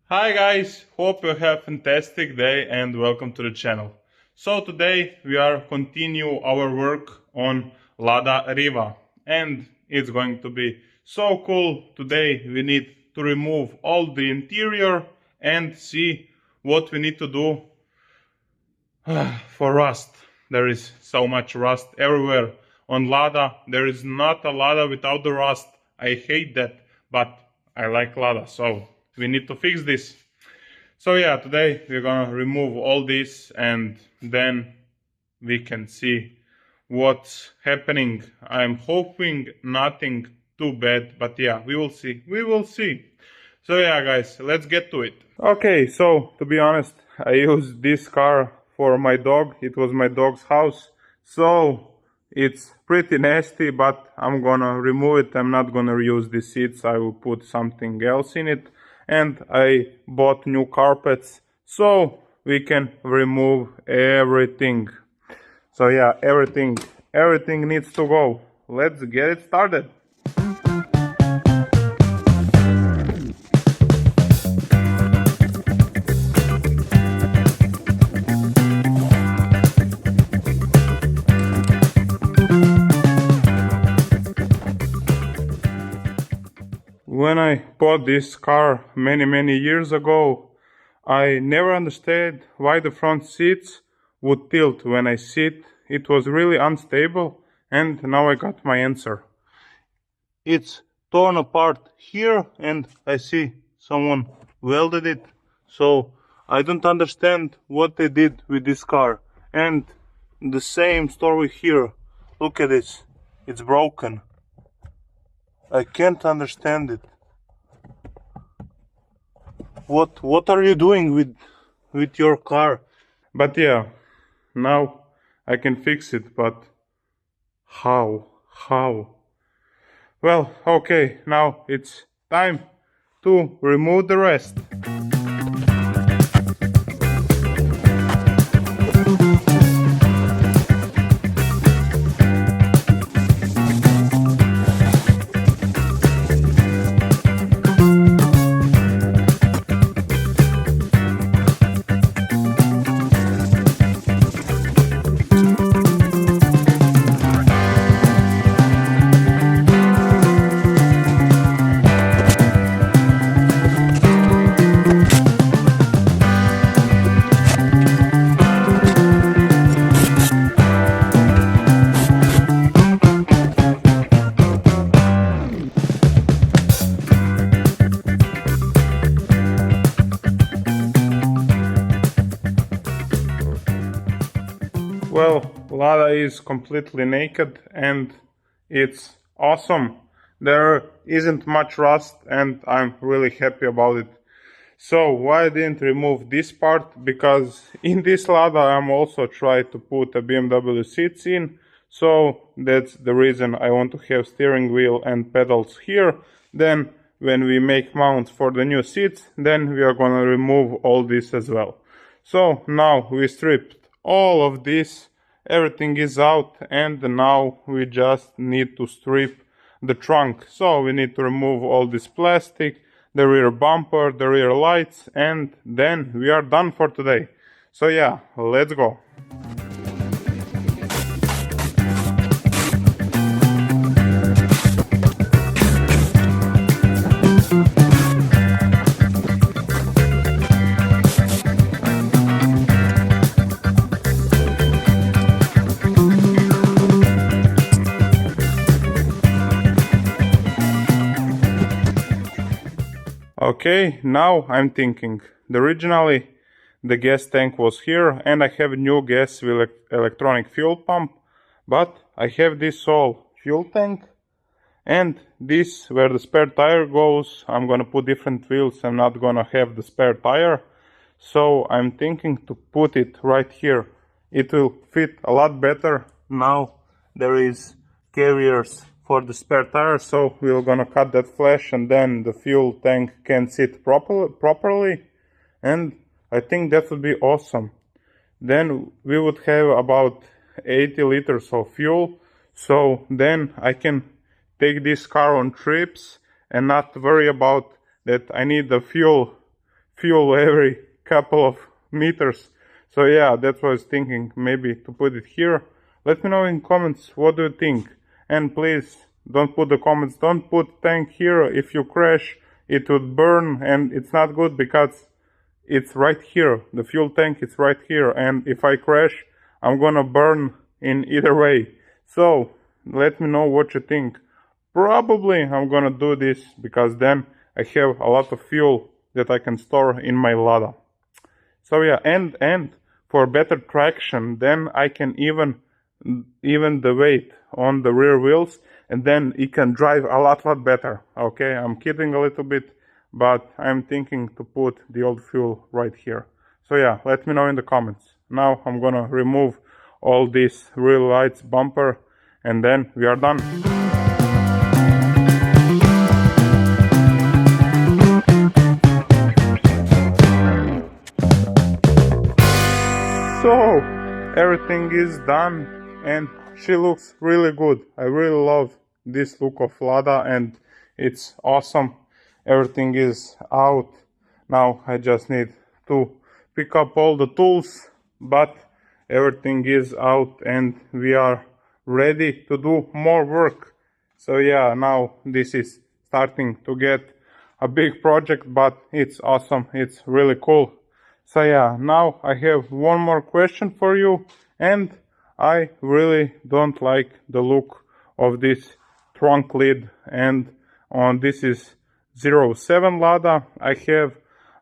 Hi guys, hope you have a fantastic day and welcome to the channel. So today we are continue our work on Lada Riva and it's going to be so cool. Today we need to remove all the interior and see what we need to do for rust. There is so much rust everywhere on Lada. There is not a Lada without the rust. I hate that, but I like Lada, so we need to fix this. So yeah, today we're gonna remove all this and then we can see what's happening. I'm hoping nothing too bad, but yeah, we will see. We will see. So yeah, guys, let's get to it. Okay, so to be honest, I used this car for my dog. It was my dog's house. So it's pretty nasty, but I'm gonna remove it. I'm not gonna reuse the seats. I will put something else in it. And I bought new carpets so we can remove everything. So yeah, everything needs to go. Let's get it started. When I bought this car many years ago, I never understood why the front seats would tilt when I sit. It was really unstable, and now I got my answer. It's torn apart here, and I see someone welded it, so I don't understand what they did with this car. And the same story here. Look at this, it's broken. I can't understand it. What are you doing with your car? But yeah, now I can fix it, but how? Well, okay, now it's time to remove the rest. Well, Lada is completely naked and it's awesome. There isn't much rust and I'm really happy about it. So why I didn't remove this part? Because in this Lada I'm also trying to put a BMW seats in. So that's the reason I want to have steering wheel and pedals here. Then when we make mounts for the new seats, then we are gonna remove all this as well. So now we stripped all of this, everything is out, and now we just need to strip the trunk. So we need to remove all this plastic, the rear bumper, the rear lights, and then we are done for today. So yeah, let's go. Okay, now I'm thinking. Originally the gas tank was here and I have a new gas with electronic fuel pump, but I have this all fuel tank and this where the spare tire goes. I'm gonna put different wheels. I'm not gonna have the spare tire, so I'm thinking to put it right here. It will fit a lot better. Now there is carriers for the spare tire, so we're gonna cut that flash and then the fuel tank can sit properly, and I think that would be awesome. Then we would have about 80 liters of fuel, so then I can take this car on trips and not worry about that I need the fuel fuel every couple of meters. So yeah, that's what I was thinking, maybe to put it here. Let me know in comments what do you think. And please don't put the comments, don't put tank here. If you crash, it would burn, and it's not good because it's right here. The fuel tank is right here, and if I crash, I'm gonna burn in either way. So let me know what you think. Probably I'm gonna do this because then I have a lot of fuel that I can store in my Lada. So yeah, and for better traction, then I can even the weight on the rear wheels, and then it can drive a lot better. Okay, I'm kidding a little bit, but I'm thinking to put the old fuel right here. So yeah, let me know in the comments. Now I'm gonna remove all these rear lights, bumper, and then we are done. So everything is done, and she looks really good. I really love this look of Lada, and it's awesome. Everything is out. Now I just need to pick up all the tools, but everything is out and we are ready to do more work. So yeah, now this is starting to get a big project, but it's awesome. It's really cool. So yeah, now I have one more question for you, and I really don't like the look of this trunk lid, and on this is 07 Lada, I have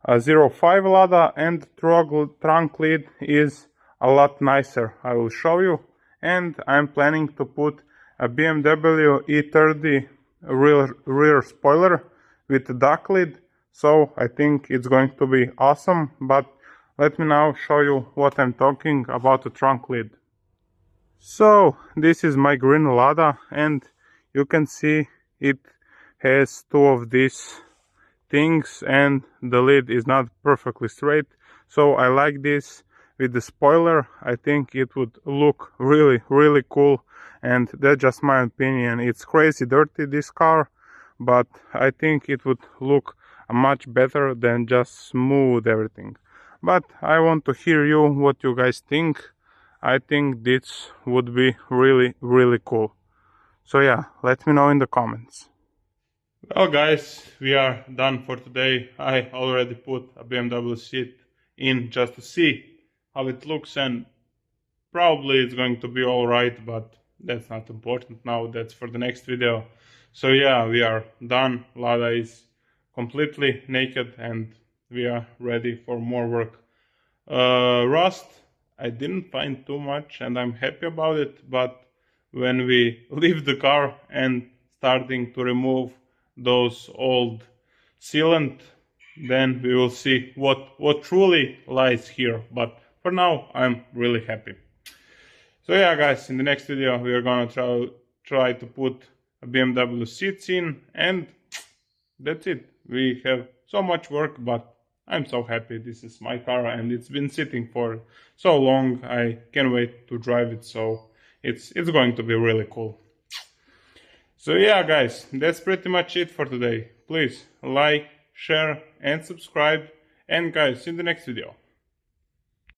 a 05 Lada, and trunk lid is a lot nicer. I will show you, and I'm planning to put a BMW E30 rear spoiler with the duck lid. So I think it's going to be awesome, but let me now show you what I'm talking about the trunk lid. So this is my green Lada, and you can see it has two of these things, and the lid is not perfectly straight. So I like this with the spoiler. I think it would look really cool, and that's just my opinion. It's crazy dirty, this car, but I think it would look much better than just smooth everything. But I want to hear you what you guys think. I think this would be really cool. So yeah, let me know in the comments. Well guys, we are done for today. I already put a BMW seat in just to see how it looks, and probably it's going to be alright, but that's not important now, that's for the next video. So yeah, we are done. Lada is completely naked and we are ready for more work. Rust, I didn't find too much and I'm happy about it, but when we leave the car and starting to remove those old sealant, then we will see what truly lies here. But for now, I'm really happy. So yeah guys, in the next video we are gonna try to put a BMW seats in, and that's it. We have so much work, but I'm so happy. This is my car and it's been sitting for so long. I can't wait to drive it, so it's going to be really cool. So yeah guys, that's pretty much it for today. Please like, share and subscribe, and guys, in the next video